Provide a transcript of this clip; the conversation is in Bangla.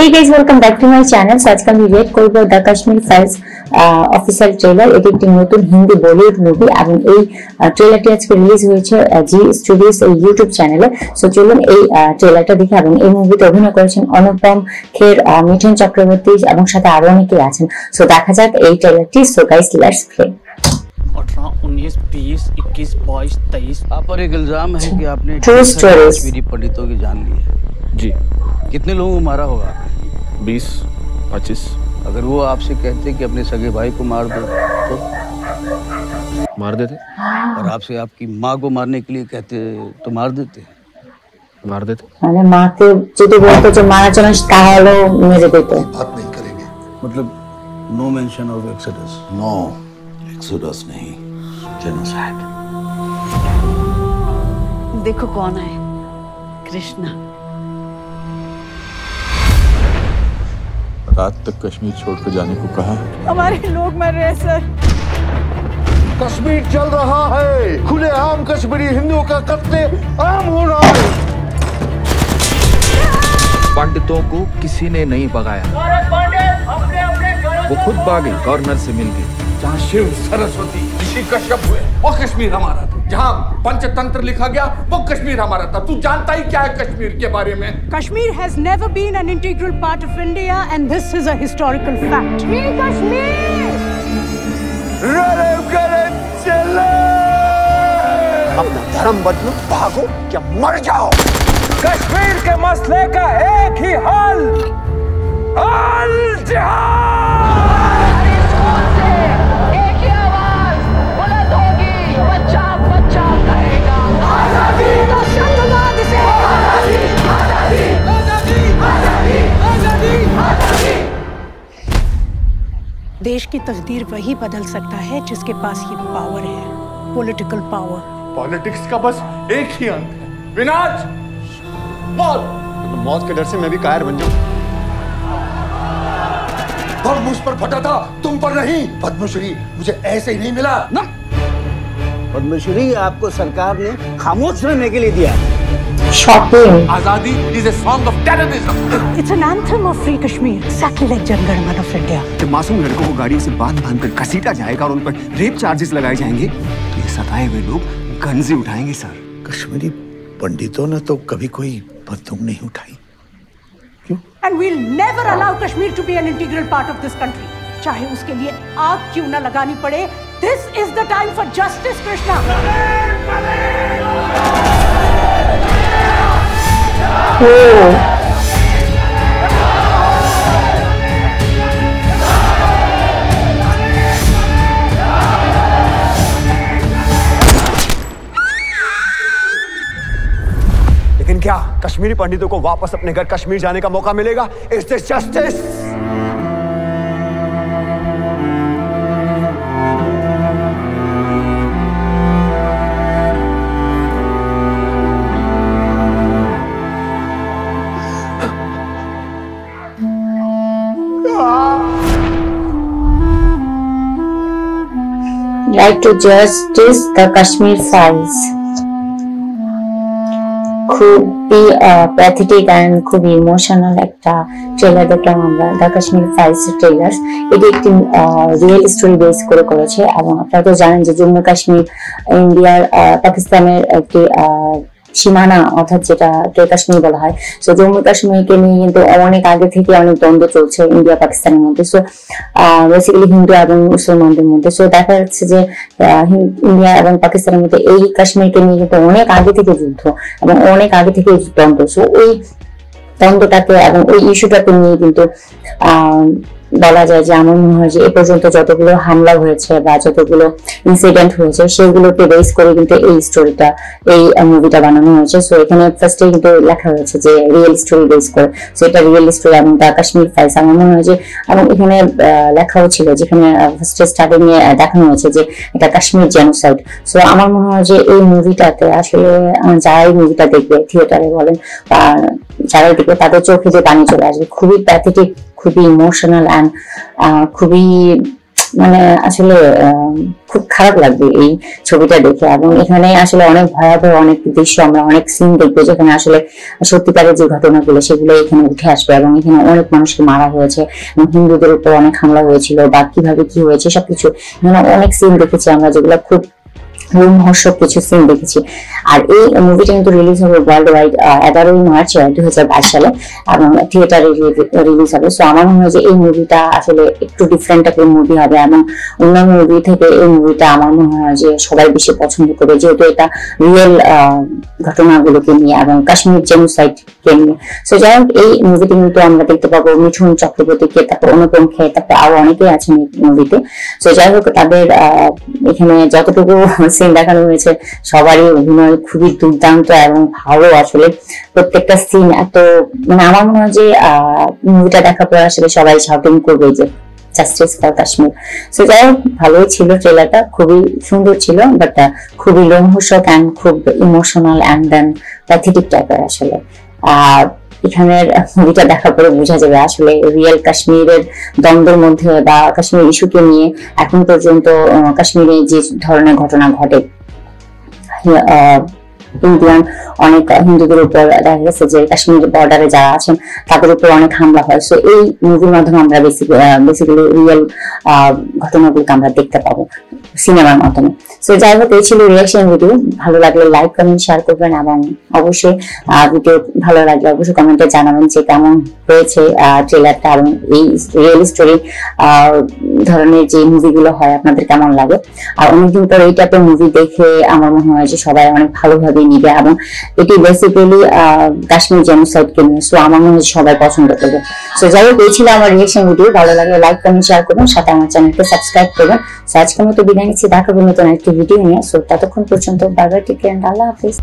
Hey guys, welcome back to my channel. So आज का हम रिएक्ट করব the Kashmir files official trailer. এটি একটি নতুন হিন্দি বলিউড মুভি এবং এই ট্রেলারটি আজকে রিলিজ হয়েছে জি স্টুডিওস এই ইউটিউব চ্যানেলে। সো চলুন এই ট্রেলারটা দেখি। এবং এই মুভিতে অভিনয় করেছেন অনুপম খের, মিঠুন চক্রবর্তী এবং সাথে আরো অনেকে আছেন। সো দেখা যাক এই ট্রেলারটি। So guys let's play. 18, 19, 20, 21, 22, 23 आप पर एक इल्जाम है कि आपने कश्मीरी पंडितों की जान ली है। जी। कितने लोगों को मारा होगा? 20, 25। अगर वो आपसे कहते कि अपने सगे भाई को मार दो तो मार देते। और आपसे आपकी माँ को मारने के लिए कहते तो मार देते। मार देते মানে মাকে যদি বলতো যে মারা জন্য তাহলে মেরে দিত। बात नहीं करेंगे। मतलब no mention of exodus. No exodus नहीं, जेनोसाइड। देखो कौन है, कृष्णा। रात तक कश्मीर छोड़कर जाने को कहा। हमारे लोग मर रहे हैं सर। कश्मीर चल रहा है, खुलेआम कश्मीरी हिंदुओं का कत्ले आम हो रहा है। पंडितों को किसी ने नहीं भगाया, वो खुद भागे, गवर्नर से मिल गए। जहाँ शिव सरस्वती ऋषि कश्यप हुए वो कश्मीर हमारा था, जहाँ पंचतंत्र लिखा गया वो कश्मीर हमारा था। तू जानता ही क्या है कश्मीर के बारे में? Kashmir has never been an integral part of India and this is a historical fact. Kashmir! अपना धर्म बदलो, भागो या मर जाओ। कश्मीर के मसले का एक ही हल, अल जिहाद। एक ही आवाज बुलंद होगी, बच्चा बच्चा कहेगा आजादी। तो संगवाद से आजादी, आजादी, आजादी, आजादी, आजादी, आजादी। देश की तकदीर वही बदल सकता है जिसके पास ये पावर है, पॉलिटिकल पावर। पॉलिटिक्स का बस एक ही अंत है, विनाश, मौत। मौत के डर से मैं भी कायर बन जाऊं। और मुझ पर फटा था, तुम पर नहीं। पद्मश्री मुझे ऐसे ही नहीं मिला ना। पद्मश्री आपको सरकार ने खामोश रहने के लिए दिया। শপিং आजादी is a song of terrorism. It's an anthem of free Kashmir, exactly like Jan Gan Man of India. जब मासूम लड़कों को गाड़ियों से बांध कर घसीटा जाएगा और उन पर रेप चार्जेस लगाए जाएंगे तो ये सताए हुए लोग गंजी उठाएंगे सर। कश्मीरी पंडितों ने तो कभी कोई बंदूक नहीं उठाई। And we'll never allow Kashmir to be an integral part of this country. चाहे उसके लिए आग क्यों न लगानी पड़े। This is the time for justice, Krishna. लेकिन क्या कश्मीरी पंडितों को वापस अपने घर कश्मीर जाने का मौका मिलेगा? Is this justice? Right to Justice, The Kashmir Files। খুবই প্যাথেটিক অ্যান্ড খুবই ইমোশনাল একটা ট্রেলার দেখলাম আমরা, দ্য কাশ্মীর ফাইলস ট্রেলার। এটি একটি রিয়েল স্টোরি বেস করে করেছে এবং আপনারা তো জানেন যে জম্মু কাশ্মীর ইন্ডিয়ার পাকিস্তানের একটি সীমানা, অর্থাৎ যেটাকে কাশ্মীর বলা হয়। সো জম্মু কাশ্মীরকে নিয়ে কিন্তু অনেক আগে থেকে অনেক দ্বন্দ্ব চলছে ইন্ডিয়া পাকিস্তানের মধ্যে। সো বেসিক্যালি হিন্দু এবং মুসলমানদের মধ্যে। সো দেখা যাচ্ছে যে ইন্ডিয়া এবং পাকিস্তানের মধ্যে এই কাশ্মীরকে নিয়ে কিন্তু অনেক আগে থেকে যুদ্ধ এবং অনেক আগে থেকে দ্বন্দ্ব। সো ওই দ্বন্দ্বটাকে এবং ওই ইস্যুটাকে নিয়ে কিন্তু বলা যায় যে আমার মনে হয় যে এ পর্যন্ত যতগুলো হামলা হয়েছে বা যতগুলো ইনসিডেন্ট হয়েছে সেগুলোকে বেস করে কিন্তু এই স্টোরিটা, এই মুভিটা বানানো হয়েছে। সো এখানে ফার্স্টে কিন্তু লেখা হয়েছে যে রিয়েল স্টোরি বেস করে। সো এটা রিয়েল স্টোরি এবং দ্য কাশ্মীর ফাইলস। আমার মনে হয় যে এবং এখানে লেখাও ছিল, যেখানে ফার্স্টে স্টার্টিং এ দেখানো হয়েছে যে এটা কাশ্মীর জেনোসাইড। সো আমার মনে হয় যে এই মুভিটাতে আসলে যারা এই মুভিটা দেখবে থিয়েটারে বলেন বা যারা দেখবে তাদের চোখে যে পানি চলে আসবে। খুবই প্যাথেটিক, খুবই ইমোশনাল অ্যান্ড খুবই মানে আসলে খুব খারাপ লাগবে এই ছবিটা দেখে। এবং এখানে আসলে অনেক ভয়াবহ অনেক দৃশ্য, আমরা অনেক সিন দেখবো যেখানে আসলে সত্যিকারের যে ঘটনাগুলো সেগুলো এখানে উঠে আসবে। এবং এখানে অনেক মানুষকে মারা হয়েছে এবং হিন্দুদের উপর অনেক হামলা হয়েছিল বা কিভাবে কি হয়েছে সবকিছু এখানে অনেক সিন দেখেছি আমরা, যেগুলো খুব রোমহর্ষক কিছু সিন দেখেছি। আর এই মুভিটা কিন্তু রিলিজ হবে ওয়ার্ল্ড ওয়াইড 11ই মার্চ 2022 সালে এবং থিয়েটারে রিলিজ হবে। সো আমার মনে হয় যে এই মুভিটা আসলে একটু ডিফারেন্ট টাইপের মুভি হবে এবং অন্যান্য মুভি থেকে এই মুভিটা আমার মনে হয় যে সবাই বেশি পছন্দ করবে, যেহেতু এটা রিয়েল ঘটনাগুলোকে নিয়ে এবং কাশ্মীর জেনোসাইড কে নিয়ে। সো যাই হোক, এই মুভিটি কিন্তু আমরা দেখতে পাবো মিঠুন চক্রবর্তীকে, তারপর অনুপম খের, তারপর আরো অনেকেই আছেন এই মুভিতে। সো যাই হোক, তাদের এখানে যতটুকু সিন দেখানো হয়েছে সবারই অভিনয় খুবই দুর্দান্ত এবং ভালো। আসলে প্রত্যেকটা সিন এত মানে আমার মনে হয় যে মুভিটা দেখার পর আসলে সবাই শাউটিং করবে যে জাস্টিস ফর কাশ্মীর। সো যাই হোক, ভালোই ছিল ট্রেলারটা, খুবই সুন্দর ছিল, বাট খুবই লোমহর্ষক অ্যান্ড খুব ইমোশনাল অ্যান্ড দেন প্যাথেটিক টাইপের আসলে। এখানের মুভিটা দেখার পরে বোঝা যাবে আসলে রিয়েল কাশ্মীরের দ্বন্দ্বের মধ্যে বা কাশ্মীর ইস্যুকে নিয়ে এখন পর্যন্ত কাশ্মীরে যে ধরনের ঘটনা ঘটে, ইন্ডিয়ান অনেক হিন্দুদের উপর দেখা গেছে যে কাশ্মীর বর্ডারে যারা আছেন তাদের উপর অনেক হামলা হয়। সো এই মুভির মাধ্যমে আমরা বেসিক্যালি রিয়েল ঘটনাগুলোকে আমরা দেখতে পাবো সিনেমার মাধ্যমে। সো যাই হোক, এই ছিল রিয়াকশন ভিডিও। ভালো লাগলে লাইক কমেন্ট শেয়ার করবেন এবং অবশ্যই ভিডিও ভালো লাগলে অবশ্যই কমেন্টে জানাবেন যে কেমন হয়েছে ট্রেলারটা এবং এই রিয়েল স্টোরি ধরনের যে মুভিগুলো হয় আপনাদের কেমন লাগে। আর অনেকদিন পর এই টাইপের মুভি দেখে আমার মনে হয় যে সবাই অনেক ভালোভাবে নিবে এবং এটি বেসিক্যালি কাশ্মীর জেনোসাইড কে নিয়ে। সো আমার মনে হয় সবাই পছন্দ করবে। সো যাই হোক, এই ছিল আমার রিয়াকশন ভিডিও। ভালো লাগলে লাইক কমেন্ট শেয়ার করবেন, সাথে আমার চ্যানেলকে সাবস্ক্রাইব করবেন। সো আজকের মতো বিদায় নিচ্ছি, দেখা হবে নতুন একটি ভিডিও নিয়ে। সো ততক্ষণ পর্যন্ত বাই বাই, টেক কেয়ার, আল্লাহ হাফিজ।